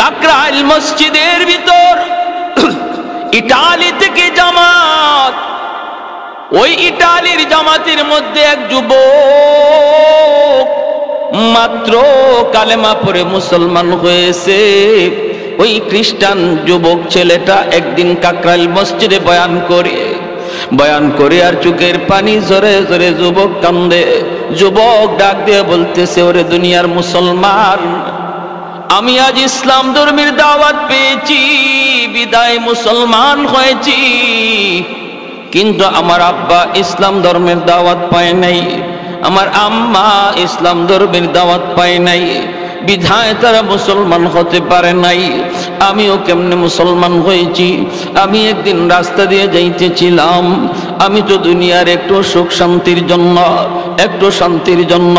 কাকরাইল মসজিদের ভিতর ইটালি থেকে জামাত, ওই ইটালির জামাতের মধ্যে এক যুবক মাত্র কালেমা পড়ে মুসলমান হয়েছে। ওই খ্রিস্টান যুবক ছেলেটা একদিন কাকরাইল মসজিদে বয়ান করে আর চোখের পানি ঝরে ঝরে যুবক কান্দে। যুবক ডাক দিয়ে বলতেছে, ওরে দুনিয়ার মুসলমান, আমি আজ ইসলাম ধর্মের দাওয়াত পেয়েছি বিদায় মুসলমান হয়েছি, কিন্তু আমার আব্বা ইসলাম ধর্মের দাওয়াত পায় নাই, আমার আম্মা ইসলাম ধর্মের দাওয়াত পায় নাই, বিধায় তারা মুসলমান হতে পারে নাই। আমিও কেমনে মুসলমান হয়েছি। আমি একদিন রাস্তা দিয়ে যাইতেছিলাম, আমি তো দুনিয়ার একটু সুখ শান্তির জন্য, একটু শান্তির জন্য,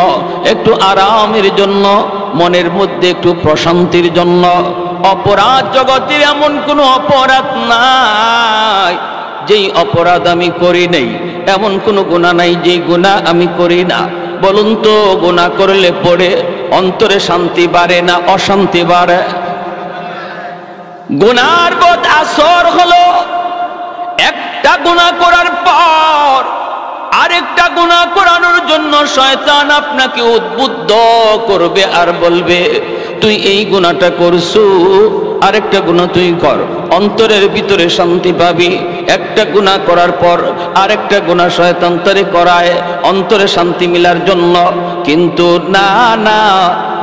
একটু আরামের জন্য, মনের মধ্যে একটু প্রশান্তির জন্য, অপরাধ জগতের এমন কোনো অপরাধ নাই যেই অপরাধ আমি করি নাই, এমন কোনো গুনাহ নাই যেই গুনাহ আমি করি না। বলুন তো, গুনাহ করলে পড়ে অন্তরে শান্তি বাড়ে না অশান্তি বাড়ে? গুনার বদ আসর হলো একটা গুনাহ করার পর আরেকটা গুনাহ করানোর জন্য শয়তান আপনাকে উদ্বুদ্ধ করবে আর বলবে, তুই এই গুনাহটা করছু, আরেকটা গুনাহ তুই কর, অন্তরের ভিতরে শান্তি পাবি। একটা গুনাহ করার পর আরেকটা গুনাহ শয়তান তারে করায় অন্তরে শান্তি মিলার জন্য, কিন্তু না না,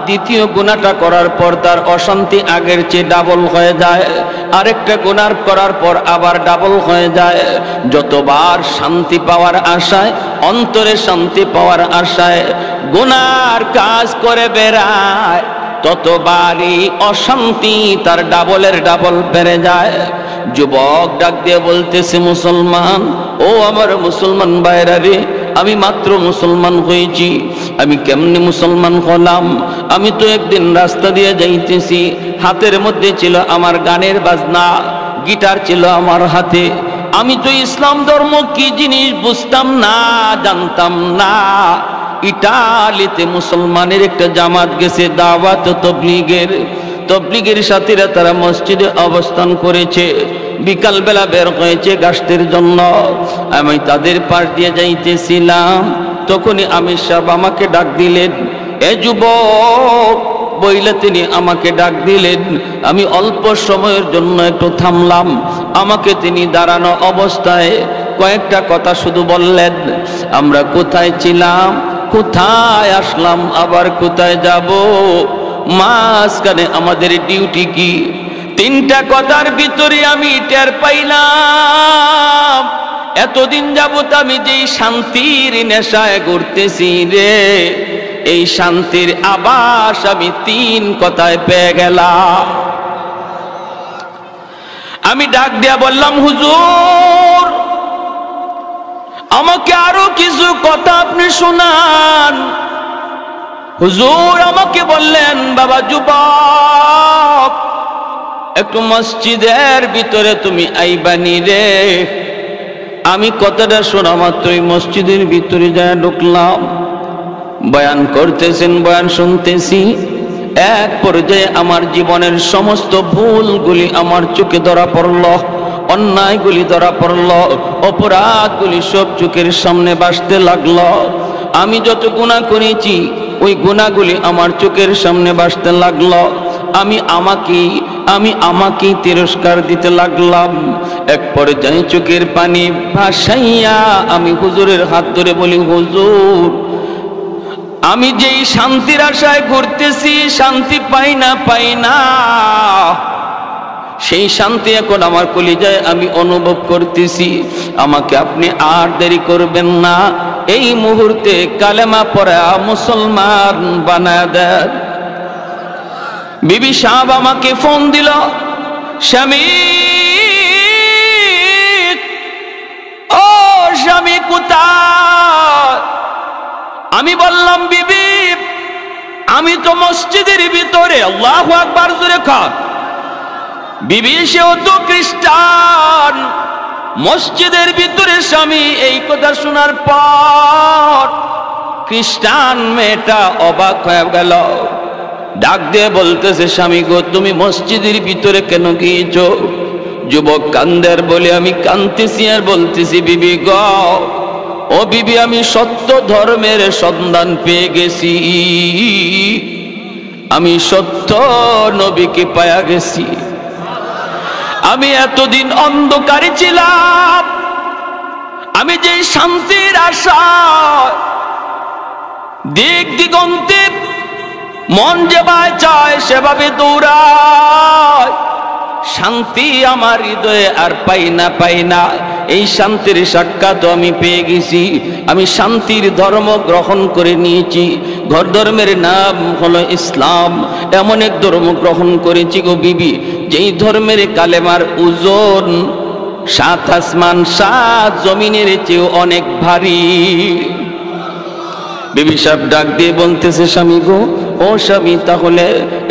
দ্বিতীয় গুনাহটা করার পর তার অশান্তি আগের চেয়ে ডাবল হয়ে যায়, আরেকটা গুনাহ করার পর আবার ডাবল হয়ে যায়। যতবার শান্তি পাওয়ার আশায়, অন্তরে শান্তি পাওয়ার আশায় গুনার কাজ করে বেড়ায়, ততবারই অশান্তি তার ডাবলের ডাবল বেড়ে যায়। যুবক ডাক দিয়ে বলতেছে, মুসলমান, ও আমার মুসলমান ভাইরা রে, আমি মাত্র মুসলমান হয়েছি, আমি কেমনে মুসলমান হলাম? আমি তো একদিন রাস্তা দিয়ে যাইতেছি, হাতের মধ্যে ছিল আমার গানের বাজনা, গিটার ছিল আমার হাতে, আমি তো ইসলাম ধর্ম কি জিনিস বুঝতাম না, জানতাম না। ইটালিতে মুসলমানের একটা জামাত গেছে দাওয়াত তবলিগের সাথীরা, তারা মসজিদে অবস্থান করেছে, বিকাল বেলা বের হয়েছে গাছতের জন্য। আমি তাদের পাশ দিয়ে যাইতেছিলাম, তখনই আমির সাহেব আমাকে ডাক দিলেন, এ যুবক বইলে তিনি আমাকে ডাক দিলেন। আমি অল্প সময়ের জন্য একটু থামলাম, আমাকে তিনি দাঁড়ানো অবস্থায় কয়েকটা কথা শুধু বললেন। আমরা কোথায় ছিলাম, কোথায় আসলাম, আবার কোথায় যাব, মাঝখানে আমাদের ডিউটি কি? তিনটা কথার ভিতরে আমি টের পাইলাম এতদিন যাবত আমি যেই শান্তির নেশায় ঘুরতেছি রে, এই শান্তির আভাস আমি তিন কথায় পেয়ে গেলাম। আমি ডাক দিয়া বললাম, হুজুর, আমাকে আরো কিছু কথা আপনি শোনান। হুজুর আমাকে বললেন, বাবা যুবক, একটু মসজিদের ভিতরে তুমি আইবানি রে। আমি কথাটা শোনা মাত্রই মসজিদের ভিতরে যায় ঢুকলাম। বয়ান করতেছেন, বয়ান শুনতেছি। এক পর্যায়ে আমার জীবনের সমস্ত ভুলগুলি আমার চোখে ধরা পড়ল, অন্যায়গুলি ধরা পড়ল, অপরাধগুলি সব চোখের সামনে ভাসতে লাগলো। আমি যত গুনাহ করেছি ওই গুনাহগুলি আমার চোখের সামনে ভাসতে লাগলো। আমি আমাকেই তিরস্কার দিতে লাগলাম। এক পর্যায়ে চোখের পানি ভাসাইয়া আমি হুজুরের হাত ধরে বলি, হুজুর, আমি যেই শান্তির আশায় ঘুরতেছি, শান্তি পাই না, সেই শান্তি এখন আমার কলিজায় আমি অনুভব করতেছি। আমাকে আপনি আর দেরি করবেন না, এই মুহূর্তে কালেমা পড়া মুসলমান বানায় দেন। বিবি সাহেব আমাকে ফোন দিল, স্বামী, ও স্বামী কোথায়? আমি বললাম, বিবি, আমি তো মসজিদের ভিতরে। আল্লাহু আকবার জোরে খান। বিবি সেও তো খ্রিস্টান, মসজিদের ভিতরে। স্বামী এই কথা শোনার পর খ্রিস্টান মেয়েটা অবাক হয়ে গেল। ডাক দিয়ে বলতেছে, স্বামী গো তুমি মসজিদের ভিতরে কেন গিয়েছো? যুবক কান্দের বলে, আমি কাঁদতেছি আর বলতেছি, বিবি গ, ও বিবি, আমি সত্য ধর্মের সন্ধান পেয়ে গেছি, আমি সত্য নবীকে পায়া গেছি। আমি এতদিন অন্ধকারে ছিলাম, আমি যে শান্তির আশা দিক দিগন্তে মন যেভাবে চায় সেভাবে দৌড়ায়, শান্তি আমার হৃদয়ে আর পাই না। এই শান্তির সাক্ষাৎ আমি পেয়ে গেছি। আমি শান্তির ধর্ম গ্রহণ করে নিয়েছি। ঘর ধর্মের নাম হলো ইসলাম। এমন এক ধর্ম গ্রহণ করেছি গো বিবি, যেই ধর্মের কালেমার ওজন 7 আসমান 7 জমিনের চেয়ে অনেক ভারী। বিবি সাহেব ডাক দিয়ে বলতেছে, স্বামী গো, ও স্বামী, তাহলে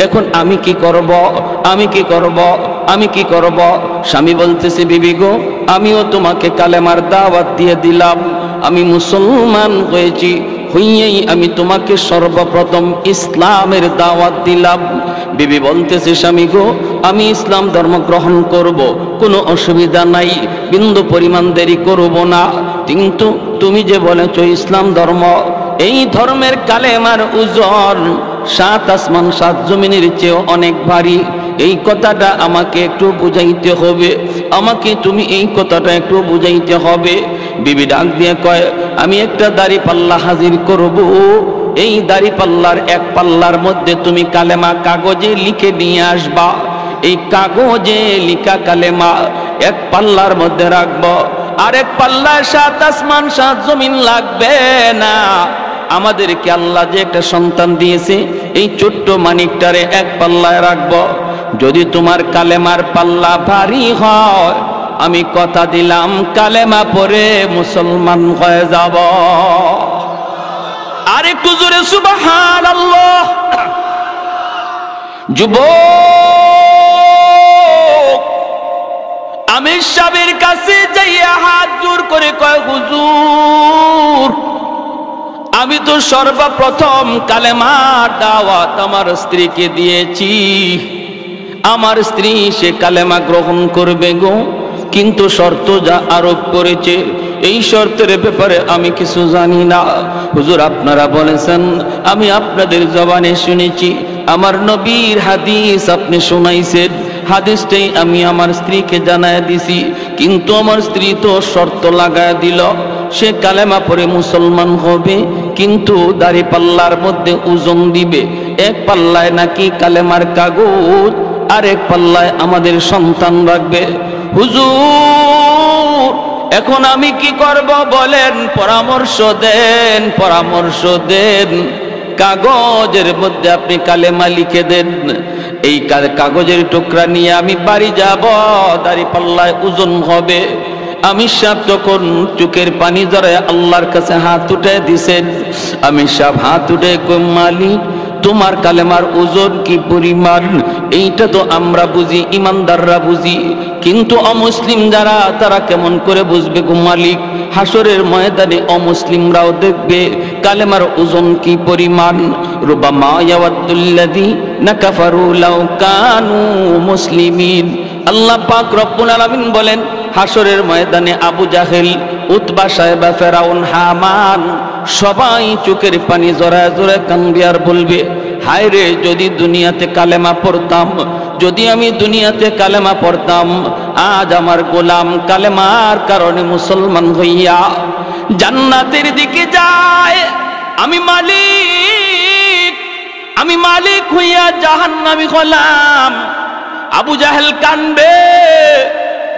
এখন আমি কি করব? স্বামী বলতেছে, বিবি গো, আমিও তোমাকে কালেমার দাওয়াত দিয়ে দিলাম। আমি মুসলমান হয়েছি, হইয়েই আমি তোমাকে সর্বপ্রথম ইসলামের দাওয়াত দিলাম। বিবি বলতেছে, স্বামী গো, আমি ইসলাম ধর্ম গ্রহণ করব, কোনো অসুবিধা নাই, বিন্দু পরিমাণ দেরি করব না। কিন্তু তুমি যে বলেছ ইসলাম ধর্ম, এই ধর্মের কালেমার ওজন 7 আসমান 7 জমিনের চেয়ে অনেক ভারী। এই কথাটা আমাকে একটু বুঝাইতে হবে, আমাকে তুমি এই কথাটা একটু বুঝাইতে হবে। বিবি ডাক দিয়ে কয়, আমি একটা দাড়ি পাল্লা হাজির করব, এই দাড়ি পাল্লার এক পাল্লার মধ্যে তুমি কালেমা কাগজে লিখে নিয়ে আসবা। এই কাগজে লিখা কালেমা এক পাল্লার মধ্যে রাখবো, আরেক পাল্লায় 7 আসমান 7 জমিন লাগবে না। আমাদেরকে আল্লাহ যে একটা সন্তান দিয়েছে, এই ছোট্ট মানিকটারে এক পাল্লায় রাখবো। যদি তোমার কালেমার পাল্লা ভারী হয়, আমি কথা দিলাম কালেমা পড়ে মুসলমান হয়ে যাব। আর একটু জোরে সুবহানাল্লাহ। যুবক আমির সাহেবের কাছে যাইয়া হাত জোর করে কয়, হুজুর, আমি তো সর্বপ্রথম কালেমার দাওয়াত আমার স্ত্রীকে দিয়েছি, আমার স্ত্রী সে কালেমা গ্রহণ করবে গো, কিন্তু শর্ত যা আরোপ করেছে, এই শর্তের ব্যাপারে আমি কিছু জানি না। হুজুর আপনারা বলেছেন, আমি আপনাদের জবানে শুনেছি, আমার নবীর হাদিস আপনি শুনাইছেন, হাদিসটাই আমি আমার স্ত্রীকে জানায় দিছি, কিন্তু আমার স্ত্রী তো শর্ত লাগায় দিল, সে কালেমা পড়ে মুসলমান হবে, কিন্তু দাড়ি পাল্লার মধ্যে ওজন দিবে। এক পাল্লায় নাকি কালেমার কাগজ, আর এক পাল্লায় আমাদের সন্তান রাখবে। হুজুর এখন আমি কি করব বলেন, পরামর্শ দেন। কাগজের মধ্যে আপনি কালেমা লিখে দেন, এই কাগজের টুকরা নিয়ে আমি বাড়ি যাব, দাড়ি পাল্লায় ওজন হবে। আমি সাহেব তখন চোখের পানি জড়ায় আল্লাহর কাছে হাত উঠে দিছেন। আমি সাহেব হাত উঠে কই, মালিক তোমার কালেমার ওজন কি পরিমাণ, এইটা তো আমরা বুঝি, ইমানদাররা বুঝি, কিন্তু অমুসলিম যারা তারা কেমন করে বুঝবে গো মালিক? হাসরের ময়দানে অমুসলিমরাও দেখবে কালেমার ওজন কি পরিমাণ। রুবামা ইয়াওয়াদুল্লাযীনা কাফারু লাউ কানু মুসলিমিন। আল্লাহ পাক রব্বুল আলামিন বলেন, হাসরের ময়দানে আবু জাহেল, উতবা, সাহেবা, ফেরাউন, হামান সবাই চোখের পানি জড়ায় জড়ায় কাঁদবে আর বলবে, হায় রে, যদি দুনিয়াতে কালেমা পড়তাম, যদি আমি দুনিয়াতে কালেমা পড়তাম, আজ আমার গোলাম কালেমার কারণে মুসলমান হইয়া জান্নাতের দিকে যায়, আমি মালিক হইয়া জাহান্নামী হলাম। আবু জাহেল কানবে,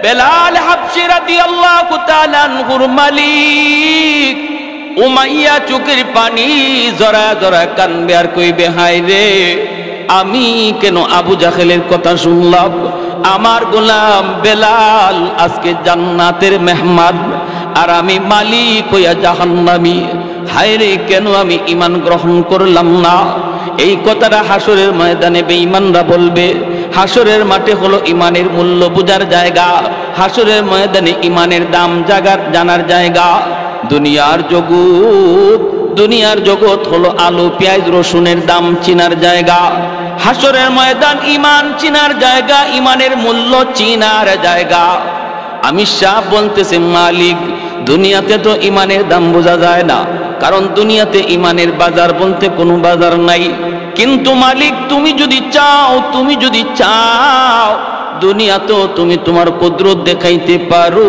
বেলাল হাবশী রাদিয়াল্লাহু তাআলা আনহুর মালিক উমাইয়া চোখের পানি জড়ায় জড়ায় কানবে আর কইবে, হায় রে, আমি কেন আবু জাহেলের কথা শুনলাম? আমার গোলাম বেলাল আজকে জান্নাতের মেহমান, আর আমি মালিক হইয়া জাহান্নামী। হায় রে, কেন আমি ঈমান গ্রহণ করলাম না? এই কথাটা হাসরের ময়দানে বেঈমানরা বলবে। হাসরের মাঠে হলো ঈমানের মূল্য বোঝার জায়গা, হাসরের ময়দানে ঈমানের দাম জানার জায়গা। দুনিয়ার জগৎ হলো আলু পেঁয়াজ রসুনের দাম চিনার জায়গা। হাসরের ময়দান ইমান চিনার জায়গা, ইমানের মূল্য চিনার জায়গা। আমির সাহেব বলতেছে, মালিক দুনিয়াতে তো ইমানের দাম বোঝা যায় না, কারণ দুনিয়াতে ইমানের বাজার বলতে কোনো বাজার নাই। কিন্তু মালিক তুমি যদি চাও দুনিয়া তো তুমি তোমার কুদরত দেখাইতে পারো,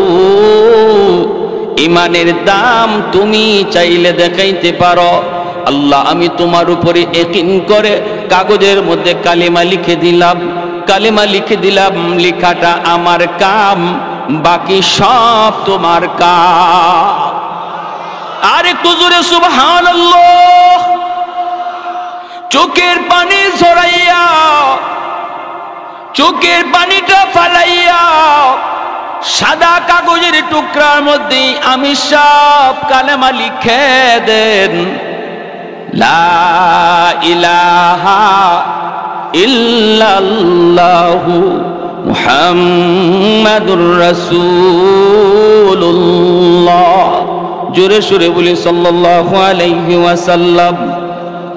ইমানের দাম তুমি চাইলে দেখাইতে পারো। আল্লাহ আমি তোমার উপরে ইয়াকিন করে কাগজের মধ্যে কালিমা লিখে দিলাম, লেখাটা আমার কাম, বাকি সব তোমার কাম। আর একটু জোরে সুবহানাল্লাহ। চোখের পানি ঝরাইয়া, চোখের পানিটা ফালাইয়া সাদা কাগজের টুকরার মধ্যে আমি সব কালেমা লিখে দেন। লা ইলাহা ইল্লাল্লাহু মুহাম্মাদুর রাসূলুল্লাহ। জোরে সুরে বলি সাল্লাল্লাহু আলাইহি ওয়াসাল্লাম।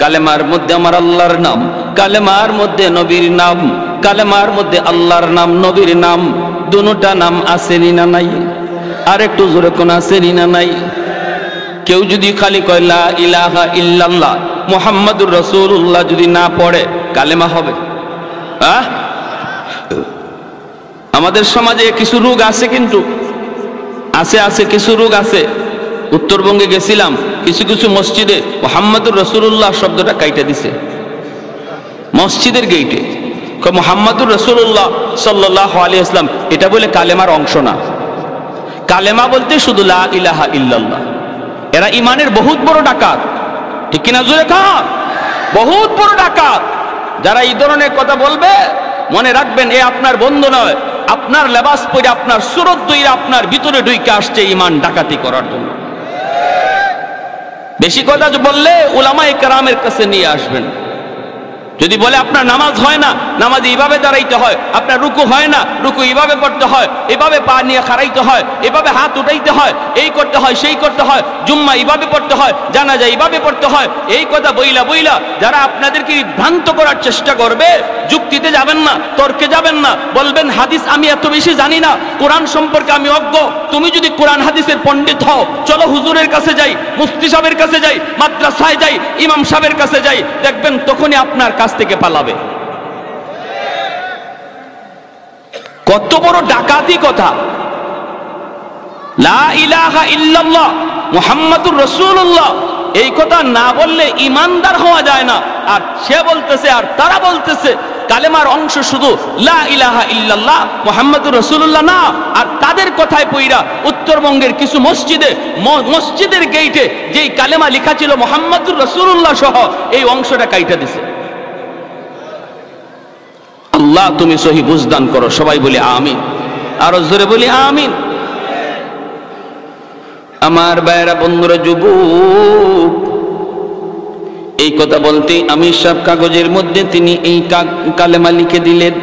কালেমার মধ্যে আমার আল্লাহর নাম, কালেমার মধ্যে নবীর নাম, কালেমার মধ্যে আল্লাহর নাম নবীর নাম, দুটোটা নাম আসেনি না নাই? আর একটু জোরে কোন আসেনি না নাই? কেউ যদি খালি কয় লা ইলাহা ইল্লাল্লাহ মুহাম্মাদুর রাসূলুল্লাহ যদি না পড়ে কালেমা হবে? আমাদের সমাজে কিছু রোগ আছে, কিন্তু আছে কিছু রোগ আছে। উত্তরবঙ্গে গেছিলাম, কিছু কিছু মসজিদে মুহাম্মাদুর রাসূলুল্লাহ শব্দটা কাইটা দিছে মসজিদের গেইটে। মুহাম্মাদুর রাসূলুল্লাহ সাল্লাল্লাহু আলাইহি ওয়াসাল্লাম এটা বলে কালেমার অংশ না। কালেমা বলতে শুধু লা ইলাহা ইল্লাল্লাহ। এরা ইমানের বহুত বড় ডাকাত, ঠিক কিনা জোরে কান? বহুত বড় ডাকাত। যারা এই ধরনের কথা বলবে মনে রাখবেন, এ আপনার বন্ধু নয়, আপনার লেবাস পরে আপনার সুরত দইরা আপনার ভিতরে ঢুকে আসছে ইমান ডাকাতি করার জন্য। বেশি কথা বললে উলামায়ে কেরামের কাছে নিয়ে আসবেন। যদি বলে আপনার নামাজ হয় না, নামাজ এইভাবে দাঁড়াইতে হয়, আপনার রুকু হয় না, রুকু এইভাবে করতে হয়, এভাবে পা নিয়ে খাড়াইতে হয়, এভাবে হাত উঠাইতে হয়, এই করতে হয় সেই করতে হয়, জুম্মা এইভাবে পড়তে হয়, জানাজা এইভাবে পড়তে হয়, এই কথা বইলা যারা আপনাদেরকে ভ্রান্ত করার চেষ্টা করবে, যুক্তিতে যাবেন না, তর্কে যাবেন না, বলবেন হাদিস আমি এত বেশি জানি না, কোরআন সম্পর্কে আমি অজ্ঞ। তুমি যদি কোরআন হাদিসের পণ্ডিত হও, চলো হুজুরের কাছে যাই, মুফতি সাহেবের কাছে যাই, মাদ্রাসায় যাই, ইমাম সাহেবের কাছে যাই, দেখবেন তখনই আপনার কাছ থেকে পালাবে। কত বড় ডাকাতি কথা! লা ইলাহা ইল্লাল্লাহ মুহাম্মাদুর রাসূলুল্লাহ, এই কথা না বললে ইমানদার হওয়া যায় না। আর সে বলতেছে, আর তারা বলতেছে কালেমার অংশ শুধু লা ইলাহা ইল্লাল্লাহ মুহাম্মাদুর রাসূলুল্লাহ না। আর তাদের কথায় পইরা উত্তরবঙ্গের কিছু মসজিদের গেইটে যেই কালেমা লেখা ছিল মুহাম্মাদুর রাসূলুল্লাহ সহ, এই অংশটা কাইটা দিছে। আল্লাহ তুমি সহি বুঝদান করো। সবাই বলি আমিন, আরো জোরে বলি আমিন। আমার ভাইয়েরা, বন্ধুরা, যুবক, এই কথা বলতে আমির সাহেব কাগজের মধ্যে তিনি এই কালেমা লিখে দিলেন।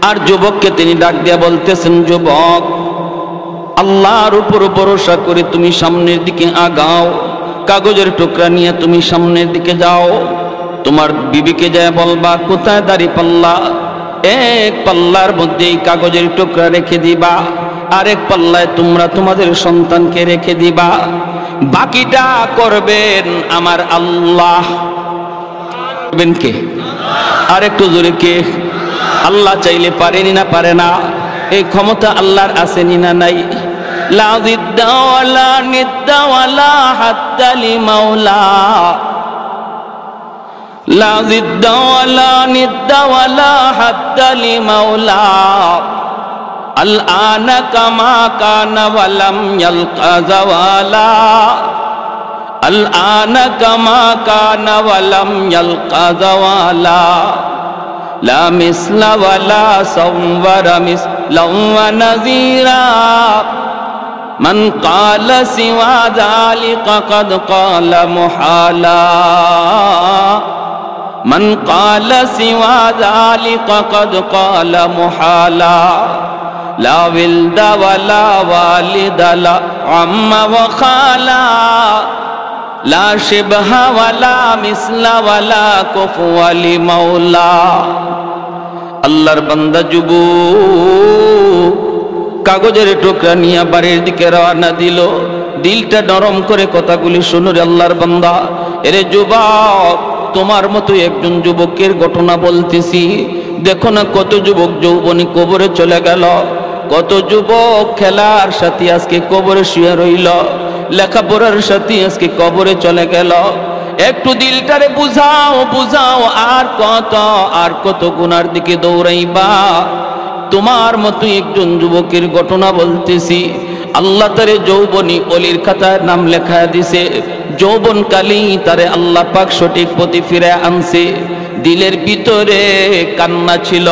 আর যুবককে তিনি ডাক দিয়া বলতেছেন, যুবক, আল্লাহর উপর ভরসা করে তুমি সামনের দিকে আগাও, কাগজের টুকরা নিয়ে তুমি সামনের দিকে যাও। তোমার বিবিকে যায় বলবা কোথায় দাঁড়িয়ে পাল্লা, এক পাল্লার মধ্যে এই কাগজের টুকরা রেখে দিবা, আরেক পাল্লায় তোমরা তোমাদের সন্তানকে রেখে দিবা, বাকিটা করবেন আমার আল্লাহ। করবেন কে? আর একটু জোরে কে? আল্লাহ চাইলে পারেনি না পারে না? এই ক্ষমতা আল্লাহর আসেনি না নাই? লা জিদ্দা ওয়ালা নিদ্দা ওয়ালা হাদ্দা লিমাওলা, লা জিদ্দা ওয়ালা নিদ্দা ওয়ালা হাদ্দা লিমাওলা, আল আনা কামা কানা ওয়ালাম ইয়ালকা জাওয়ালা, আল আনা কামা কানা ওয়ালাম ইয়ালকা জাওয়ালা, লা মিসলা ওয়ালা সাওয়ারা মিসলাম ওয়া নাযীরা, মান ক্বালা সিওয়া যালিকা ক্বাদ ক্বালা মুহালা, মান ক্বালা সিওয়া যালিকা ক্বাদ ক্বালা মুহালা, লা ওয়ালদা ওয়ালা ওয়ালিদা লা আম্মা ওয়া খালা, লা শিবহা ওয়ালা মিসলা ওয়ালা কুফুয়া লি মাওলা। আল্লাহর বান্দা যুবক কাগজের টুকরা নিয়ে বাড়ির দিকে রওনা দিল। দিলটা নরম করে কথাগুলি শুনো রে আল্লাহর বান্দা। এরে যুবক, তোমার মতো একজন যুবকের ঘটনা বলতেছি। দেখো না কত যুবক যৌবনী কবরে চলে গেল, কত যুবক খেলার সাথে আজকে কবরে শুয়ে রইল, লেখাপড়ার সাথে আজকে কবরে চলে গেল। একটু দিলটারে বুঝাও বুঝাও, আর কত গুনার দিকে দৌড়াইবা। তোমার মতো একজন যুবকের ঘটনা বলতেছি। আল্লাহ তারে যৌবনী অলির খাতায় নাম লেখা দিছে। যৌবন কালেই তারে আল্লাহ পাক সঠিক পথে ফিরে আনছে। দিলের ভিতরে কান্না ছিল,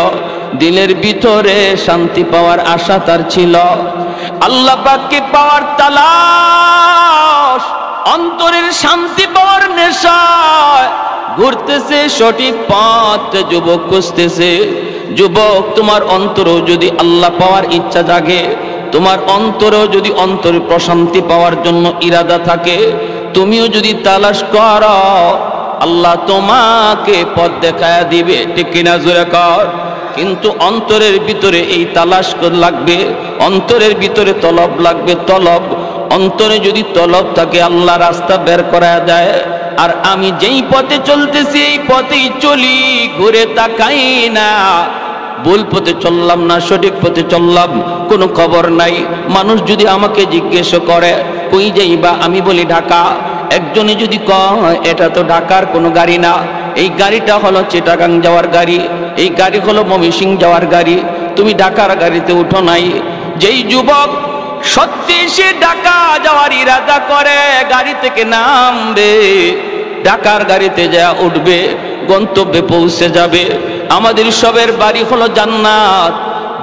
দিলের ভিতরে শান্তি পাওয়ার আশা তার ছিল। আল্লাহ পাককে পাওয়ার তালাশ, অন্তরের শান্তি পাওয়ার নেশায় ঘুরতেছে সঠিক পথ যুবক খুঁজতেছে। যুবক, তোমার অন্তরেও যদি আল্লাহ পাওয়ার ইচ্ছা জাগে, তোমার অন্তরেও যদি অন্তরে প্রশান্তি পাওয়ার জন্য ইরাদা থাকে, তুমিও যদি তালাশ করো, আল্লাহ তোমাকে পথ দেখায়া দিবে। ঠিক কিনা জোরে কর। কিন্তু অন্তরের ভিতরে এই তালাশ লাগবে, অন্তরের ভিতরে তলব লাগবে, তলব। অন্তরে যদি তলব থাকে আল্লাহ রাস্তা বের করা দেয়। আর আমি যেই পথে চলতেছি এই পথেই চলি, ঘুরে তাকাই না। ভুল পথে চললাম না সঠিক পথে চললাম কোনো খবর নাই। মানুষ যদি আমাকে জিজ্ঞেস করে কই যাইবা, আমি বলি ঢাকা। একজনে যদি কয় এটা তো ঢাকার কোনো গাড়ি না, এই গাড়িটা হলো চিটাগাং যাওয়ার গাড়ি, এই গাড়ি হলো ময়মনসিংহ যাওয়ার গাড়ি, তুমি ঢাকার গাড়িতে উঠো নাই। যেই যুবক সত্যি সে ঢাকা যাওয়ার ইরাদা করে, গাড়ি থেকে নামবে, ঢাকার গাড়িতে যা উঠবে, গন্তব্যে পৌঁছে যাবে। আমাদের সবের বাড়ি হলো জান্নাত,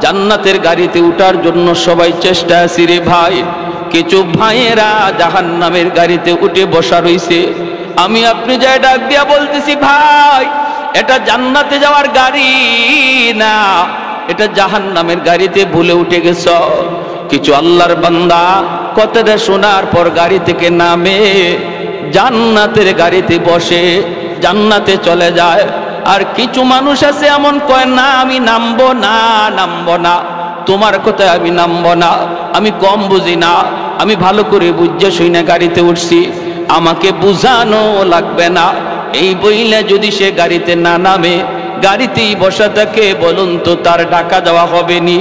জান্নাতের গাড়িতে উঠার জন্য সবাই চেষ্টা আছি রে ভাই। কিছু ভাইয়েরা জাহান্নামের গাড়িতে উঠে বসা রইছে। আমি আপনি যাই ডাক দিয়া বলতেছি, ভাই এটা জান্নাতে যাওয়ার গাড়ি না, এটা জাহান্নামের গাড়িতে ভুলে উঠে গেছ। কিছু আল্লাহর বান্দা কথাটা শোনার পর গাড়ি থেকে নামে, জান্নাতের গাড়িতে বসে জান্নাতে চলে যায়। আর কিছু মানুষ আছে এমন কয়, না আমি নামবো না, নামবো না, তোমার কথায় আমি নামবো না, আমি কম বুঝি না, আমি ভালো করে বুঝে শুনে গাড়িতে উঠছি, আমাকে বুঝানো লাগবে না। এই বইলে যদি সে গাড়িতে না নামে, গাড়িতেই বসা থাকে, বলুন তো তার ঢাকা যাওয়া হবে নি?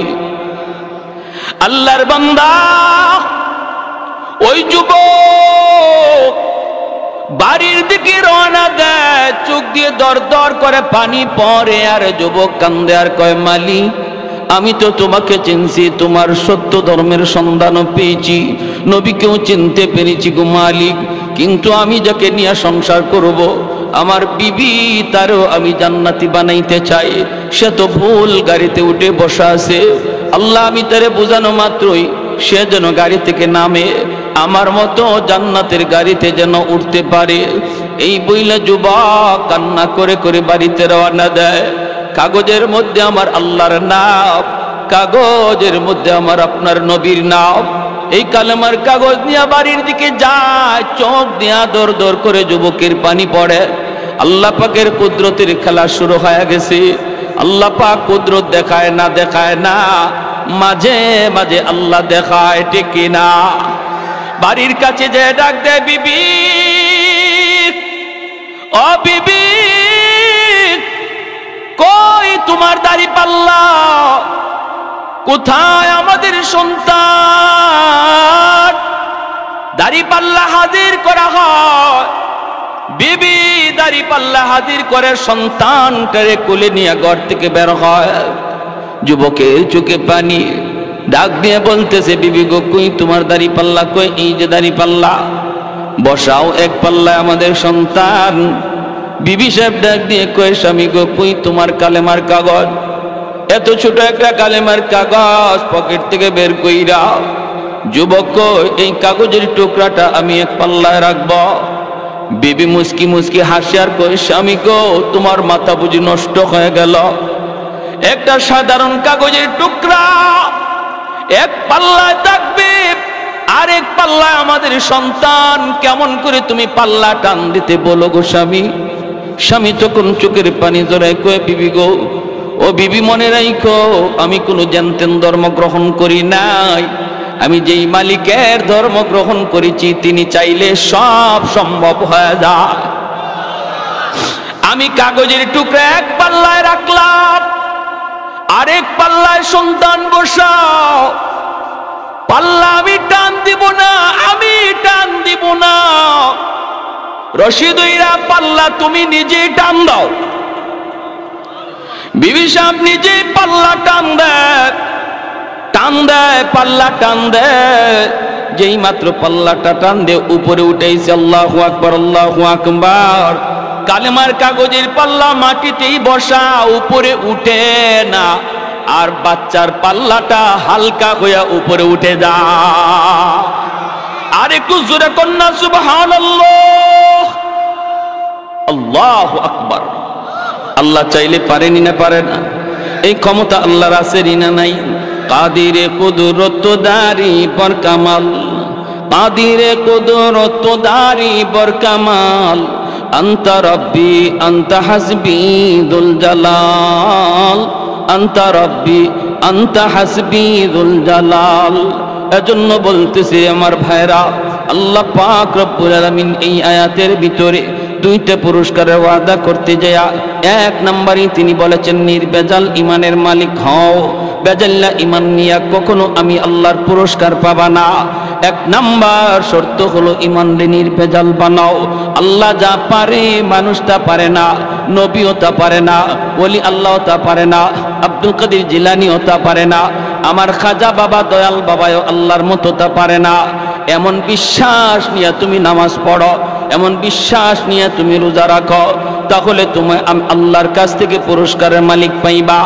আল্লাহর বান্দা ওই যুবক বাড়ির দিকে রওনা দেয়, চোখ দিয়ে দর দর করে পানি পড়ে। আর যুবক কান্দে আর কয়, মালিক আমি তো তোমাকে চিনছি, তোমার সত্য ধর্মের সন্ধানও পেয়েছি, নবীকেও চিনতে পেরেছি গো মালিক। কিন্তু আমি যাকে নিয়ে সংসার করব, আমার বিবি, তারও আমি জান্নাতি বানাইতে চাই, সে তো ভুল গাড়িতে উঠে বসা আছে। আল্লাহ আমি তারে বোঝানো মাত্রই সে যেন গাড়ি থেকে নামে, আমার মতো জান্নাতের গাড়িতে যেন উঠতে পারে। এই বইলা যুবক কান্না করে করে বাড়িতে রওনা দেয়। কাগজের মধ্যে আমার আল্লাহর নাম, কাগজের মধ্যে আমার আপনার নবীর নাম। এই কালেমার কাগজ নিয়ে বাড়ির দিকে যায়, চোখ দিয়া দর দর করে যুবকের পানি পড়ে। আল্লাহ পাকের কুদরতের খেলা শুরু হয়ে গেছে। আল্লাহ পাক কুদরত দেখায় না, দেখায় না, মাঝে মাঝে আল্লাহ দেখায়, ঠিক কিনা? বাড়ির কাছে যে ডাক দেয়, বিবি ও বিবি, কই তোমার দাড়ি পাল্লা, কোথায় আমাদের সন্তান? দাড়ি পাল্লা হাজির করা হয়, বিবি দাড়ি পাল্লা হাজির করে সন্তানটারে কোলে নিয়ে ঘর থেকে বের হয়। যুবকের চোখে পানি, ডাক দিয়ে বলতেছে, বিবি গো কই তোমার দাড়ি পাল্লা, কই? এই যে দাড়ি পাল্লা, বসাও এক পাল্লায় আমাদের সন্তান। বিবি সাহেব ডাক দিয়ে কয়, স্বামী গো কই তোমার কালেমার কাগজ? এত ছোট একটা কালেমার কাগজ পকেট থেকে বের কইরা। যুবক কই, এই কাগজের টুকরাটা আমি এক পাল্লায় রাখবো। বিবি মুস্কি মুস্কি হাসি আর কই, স্বামী গো তোমার মাথা বুঝি নষ্ট হয়ে গেল? একটা সাধারণ কাগজের টুকরা এক পাল্লায় থাকবে, আরেক পাল্লায় আমাদের সন্তান, কেমন করে তুমি পাল্লা টান দিতে বলো গো স্বামী। স্বামী তখন চোখের পানি জড়ায় কয়ে, বিবি গো, ও বিবি মনে রাখো, আমি কোনো জ্ঞানতেন ধর্ম গ্রহণ করি নাই, আমি যেই মালিকের ধর্ম গ্রহণ করেছি তিনি চাইলে সব সম্ভব হয়ে যায়। আমি কাগজের টুকরা এক পাল্লায় রাখলাম, আরেক পাল্লায় সন্তান বসাও। পাল্লা আমি টান দিব না, আমি টান দিব না, রশি দইরা পাল্লা তুমি নিজেই টান দাও। বিবি সাহেব নিজেই পাল্লা টান দেয়, টান দেয়, পাল্লা টান দেয়। যেই মাত্র পাল্লাটা টান দিয়ে উপরে উঠেছে, আল্লাহু আকবার, আল্লাহু আকবার, কালেমার কাগজের পাল্লা মাটিতেই বসা, উপরে উঠে না। আর বাচ্চার পাল্লাটা হালকা হইয়া উপরে উঠে যায়। আর একটু জোরে কন্যা সুবহানাল্লাহ, আল্লাহু আকবার। আল্লাহ চাইলে পারেনি না পারে না? এই ক্ষমতা আল্লাহর আছে না নাই? কাদিরে কুদরত দারি বর কামাল, কাদিরে কুদরত দারি বর কামাল, আনতা রব্বি আনতা হাসবি দুল জালাল, আনতা রব্বি আনতা হাসবি দুল জালাল। এজন্য বলতেছি আমার ভাইরা, আল্লাহ পাক রব্বুল আলামিন এই আয়াতের ভিতরে দুইটা পুরস্কারের ওয়াদা করতে যায়। এক নম্বরে তিনি বলেছেন, নির্বেজাল ইমানের মালিক হও, বেজাল্লা ইমান নিয়া কখনো আমি আল্লাহর পুরস্কার পাবা না। এক নাম্বার শর্ত হলো ইমানকে নির্বেজাল বানাও। আল্লাহ যা পারে মানুষ তা পারে না, নবীও তা পারে না, ওলি আল্লাহ তা পারে না, আব্দুল কাদের জিলানিও তা পারে না, আমার খাজা বাবা দয়াল বাবাও আল্লাহর মতো তা পারে না। এমন বিশ্বাস নিয়ে তুমি নামাজ পড়ো, এমন বিশ্বাস নিয়ে তুমি রোজা রাখো, তাহলে তুমি আল্লাহর কাছ থেকে পুরস্কারের মালিক পাইবা।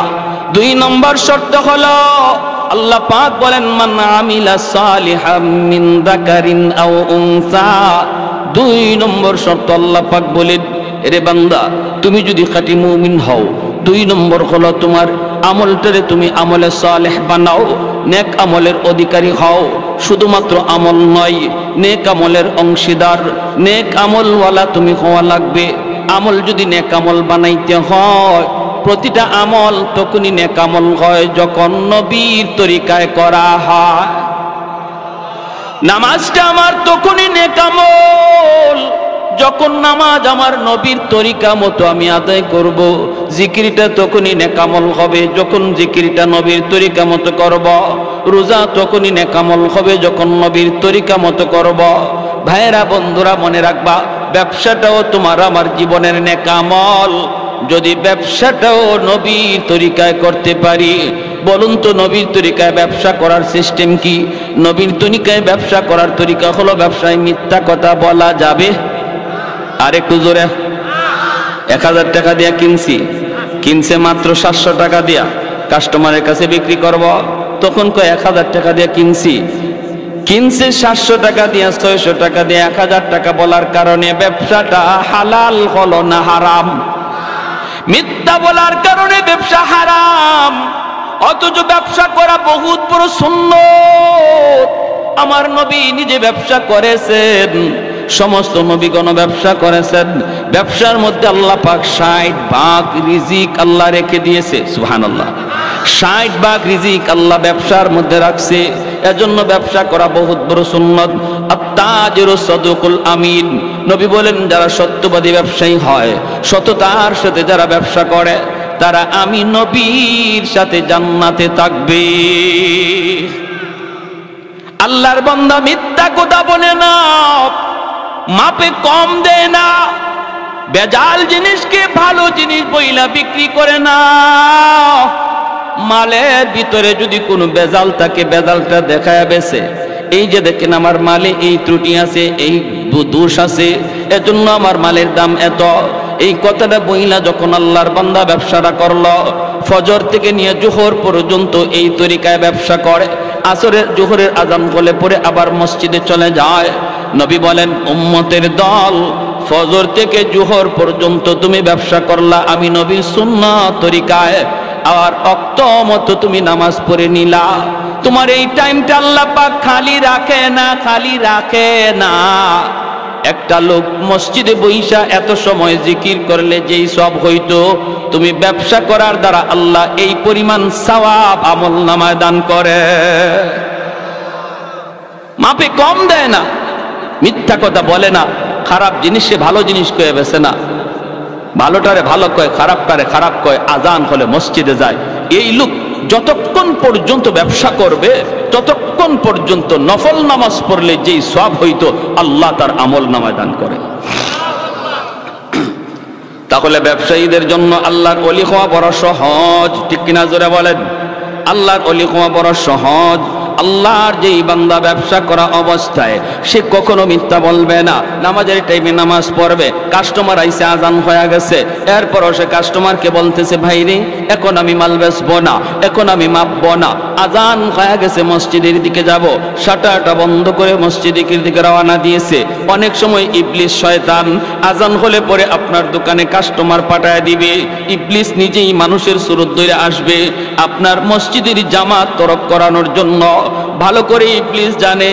দুই নম্বর শর্ত হলো, আল্লাহ পাক বলেন, মান আমিলা সালিহাম মিন যাকারিন আও উনসা। দুই নম্বর শর্ত আল্লাহ পাক বলেন, রে বান্দা, তুমি যদি খাঁটি মুমিন হও, দুই নম্বর হলো তোমার আমলটারে তুমি আমলে সালেহ বানাও, নেক আমলের অধিকারী হও। শুধুমাত্র আমল নয়, নেক আমলের অংশীদার, নেক আমলওয়ালা তুমি হওয়া লাগবে। আমল যদি নেক আমল বানাইতে হয়, প্রতিটা আমল তখনই নেক আমল হয় যখন নবীর তরিকায় করা হয়। নামাজটা আমার তখনই নেক আমল যখন নামাজ আমার নবীর তরিকা মতো আমি আদায় করব। জিকিরটা তখনই নেকামল হবে যখন জিকিরটা নবীর তরিকা মতো করব। রোজা তখনই নেকামল হবে যখন নবীর তরিকা মতো করব। ভাইরা বন্ধুরা মনে রাখবা, ব্যবসাটাও তোমার আমার জীবনের নেকামল যদি ব্যবসাটাও নবীর তরিকায় করতে পারি। বলুন তো, নবীর তরিকায় ব্যবসা করার সিস্টেম কি? নবীর তরিকায় ব্যবসা করার তরিকা হলো, ব্যবসায় মিথ্যা কথা বলা যাবে। আর একটু জোরে, 1000 টাকা দিয়া কিনছে মাত্র 700 টাকা দিয়া, কাস্টমারের কাছে বিক্রি করব, তখন কয় 1000 টাকা দিয়া কিনছে 700 টাকা দিয়া, 600 টাকা দিয়া, 1000 টাকা বলার কারণে ব্যবসাটা হালাল হলো না হারাম? মিথ্যা বলার কারণে ব্যবসা হারাম, অথচ ব্যবসা করা বহুত বড় সুন্নত। আমার নবী নিজে ব্যবসা করেছেন, সমস্ত নবীগণ ব্যবসা করেছেন। ব্যবসার মধ্যে আল্লাহ পাক 60 ভাগ রিজিক আল্লাহ রেখে দিয়েছে। সুবহানাল্লাহ, 60 ভাগ রিজিক আল্লাহ ব্যবসার মধ্যে রাখছে। এজন্য ব্যবসা করা বহুত বড় সুন্নত। আত-তাজিরু সাদুকুল আমিন, নবী বলেন যারা সত্যবাদী ব্যবসায়ী হয়, সততার সাথে যারা ব্যবসা করে, তারা আমি নবীর সাথে জান্নাতে থাকবে। আল্লাহর বান্দা মিথ্যা কথা বলে না, মাপে কম দেয় না, বেজাল জিনিসকে ভালো জিনিস বইলা বিক্রি করে না। মালের ভিতরে যদি কোনো বেজাল থাকে, বেজালটা দেখায় বেছে, এই যে দেখেন আমার মালে এই ত্রুটি আছে, এই দোষ আছে, এজন্য আমার মালের দাম এত। এই কথাটা বইলা যখন আল্লাহর বান্দা ব্যবসাটা করলো, ফজর থেকে নিয়ে জোহর পর্যন্ত এই তরিকায় ব্যবসা করে, আসরের জোহরের আজান হলে পরে আবার মসজিদে চলে যায়। নবী বলেন, উম্মতের দল, ফজর থেকে জোহর পর্যন্ত তুমি ব্যবসা করলা আমি নবীর সুন্নাত তরিকায়, আর ওয়াক্ত মতো তুমি নামাজ পড়ে নিলা, তোমার এই টাইমটা আল্লাহ পাক খালি রাখে না, খালি রাখে না। একটা লোক মসজিদে বইসা এত সময় জিকির করলে যেই সব হইতো, তুমি ব্যবসা করার দ্বারা আল্লাহ এই পরিমাণ সওয়াব আমলনামায় দান করে। মাপে কম দেয় না, মিথ্যা কথা বলে না, খারাপ জিনিসে ভালো জিনিস কয়ে বেছে না, ভালোটারে ভালো কয়, খারাপটারে খারাপ কয়। আজান হলে মসজিদে যায়। এই লোক যতক্ষণ পর্যন্ত ব্যবসা করবে ততক্ষণ পর্যন্ত নফল নামাজ পড়লে যেই সওয়াব হইতো আল্লাহ তার আমল নামায় দান করে। তাহলে ব্যবসায়ীদের জন্য আল্লাহর ওলি হওয়া বড় সহজ, ঠিক কিনা জোরে বলেন? আল্লাহর ওলি হওয়া বড় সহজ। আল্লাহর যেই বান্দা ব্যবসা করা অবস্থায় সে কখনো মিথ্যা বলবে না, নামাজের টাইমে নামাজ পড়বে। কাস্টমার আইসে, আজান হয়ে গেছে, এরপরও সে কাস্টমারকে বলতেছে, ভাই রে এখন আমি মাল বেচবো না, এখন আমি মাপবো না, আজান হয়ে গেছে, মসজিদের দিকে যাব। শাটারটা বন্ধ করে মসজিদের দিকে রওনা দিয়েছে। অনেক সময় ইবলিস শয়তান আজান হলে পরে আপনার দোকানে কাস্টমার পাঠায় দিবে। ইবলিস নিজেই মানুষের সুরত ধরে আসবে আপনার মসজিদের জামাত তরক করানোর জন্য। ভালো করে ইবলিস জানে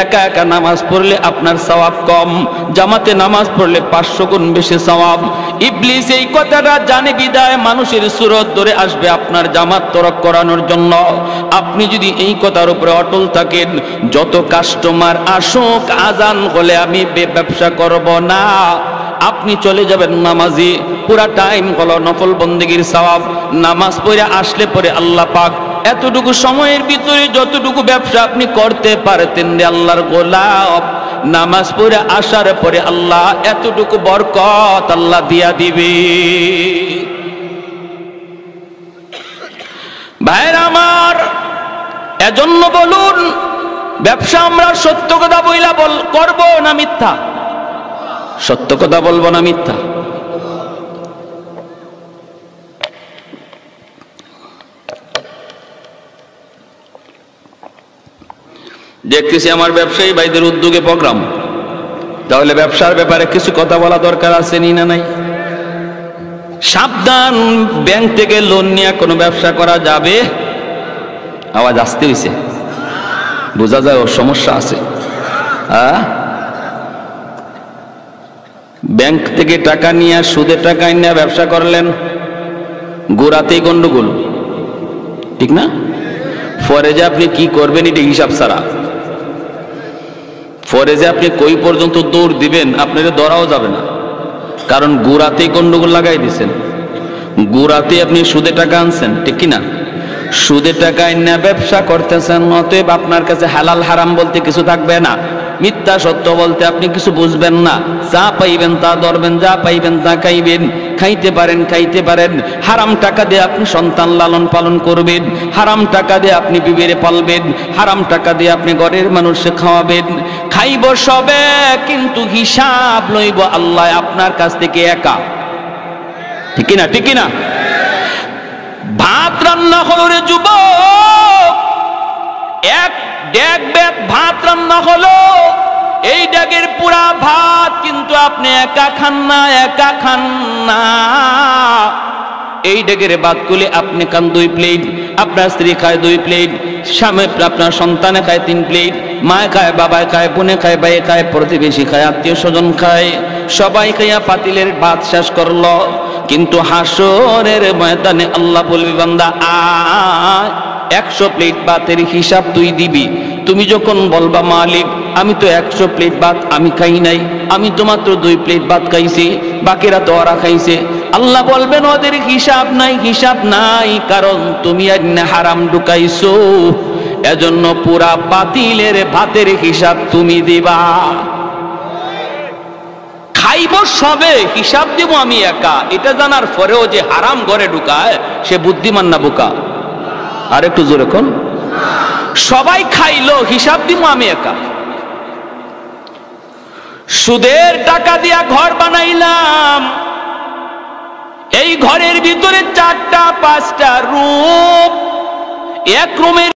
একা একা নামাজ পড়লে আপনার সওয়াব কম, জামাতে নামাজ পড়লে 500 গুণ বেশি সওয়াব। ইবলিস এই কথাটা জানে বিদায় মানুষের সুরত ধরে আসবে আপনার জামাত তরক করানোর জন্য। আপনি যদি এই কথার উপরে অটল থাকেন, যত কাস্টমার আসুক, আজান হলে আমি ব্যবসা করব না, আপনি চলে যাবেন নামাজি। পুরা টাইম হলো নফল বন্দেগীর সওয়াব। নামাজ পড়ে আসলে পরে আল্লাহ পাক এতটুকু সময়ের ভিতরে যতটুকু ব্যবসা আপনি করতে পারতেন রে আল্লাহর গোলাম, নামাজ পড়ে আসার পরে আল্লাহ এতটুকু বরকত আল্লাহ দিয়া দিবে। ভাইরা আমার, এজন্য বলুন ব্যবসা আমরা সত্য কথা বইলা করব না মিথ্যা? সত্য কথা বলবো না মিথ্যা? দেখতেছি আমার ব্যবসায়ী ভাইদের উদ্যোগে প্রোগ্রাম, তাহলে ব্যবসার ব্যাপারে কিছু কথা বলা দরকার আছে নি না নাই? সাবধান, ব্যাংক থেকে লোন নিয়ে কোনো ব্যবসা করা যাবে? আওয়াজ আসতে হইছে, বোঝা যায় ওর সমস্যা আছে। ব্যাংক থেকে টাকা নিয়ে সুদে টাকা নিয়ে ব্যবসা করলেন, গোড়াতেই গন্ডগোল, ঠিক না? পরে যে আপনি কি করবেন এটা হিসাব ছাড়া, পরে যে আপনি কই পর্যন্ত দৌড় দিবেন আপনার ধরাও যাবে না, কারণ গোড়াতেই গন্ডগোল লাগাই দিচ্ছেন। গোড়াতে আপনি সুদে টাকা আনছেন, ঠিক কিনা? সুদে টাকা এনে ব্যবসা করতেছেন, অতএব আপনার কাছে হালাল হারাম বলতে কিছু থাকবে না, মিথ্যা সত্য বলতে আপনি কিছু বুঝবেন না। যা পাইবেন তা ধরবেন, যা পাইবেন তা খাইবেন, খাইতে পারেন। হারাম টাকা দিয়ে আপনি সন্তান লালন পালন করবেন, হারাম টাকা দিয়ে আপনি বিবিরে পালবেন, হারাম টাকা দিয়ে আপনি ঘরের মানুষকে খাওয়াবেন। খাইব সবে, কিন্তু হিসাব লইব আল্লাহ আপনার কাছ থেকে একা, ঠিক কিনা? ঠিক কিনা? ভাত রান্না হলো রে যুবক, এক ডেক ভাত রান্না হলো, এই ডেকের পুরা ভাত কিন্তু আপনি একা খান না। এই ডেকের ভাত গুলি আপনি খান 2 প্লেট, আপনার স্ত্রী খায় 2 প্লেট, স্বামী আপনার সন্তানে খায় 3 প্লেট, মায় খায়, বাবায় খায়, বোনে খায়, ভাইয়ে খায়, প্রতিবেশী খায়, আত্মীয় স্বজন খায়, সবাই খাইয়া পাতিলের ভাত শেষ করলো। কিন্তু হাসরের ময়দানে আল্লাহ বলবে, বান্দা আয় 100 প্লেট ভাতের হিসাব তুই দিবি। তুমি যখন বলবা মালিক আমি তো 100 প্লেট ভাত আমি খাই নাই, আমি তো মাত্র 2 প্লেট ভাত খাইছি, বাকিরা তো ওরা খাইছে, আল্লাহ বলবেন ওদের হিসাব নাই, কারণ তুমি হারাম ঢুকাইছো, এজন্য পুরা পাতিলের ভাতের হিসাব তুমি দিবা। খাইব সবে, হিসাব দিব আমি একা, এটা জানার পরেও যে হারাম ঘরে ঢুকায় সে বুদ্ধিমান না বোকা? আর একটু জোরে কোন? সবাই খাইলো, হিসাব দিব আমি একা। সুদের টাকা দিয়া ঘর বানাইলাম, এই ঘরের ভিতরে 4টা 5টা রুম, এক রুমের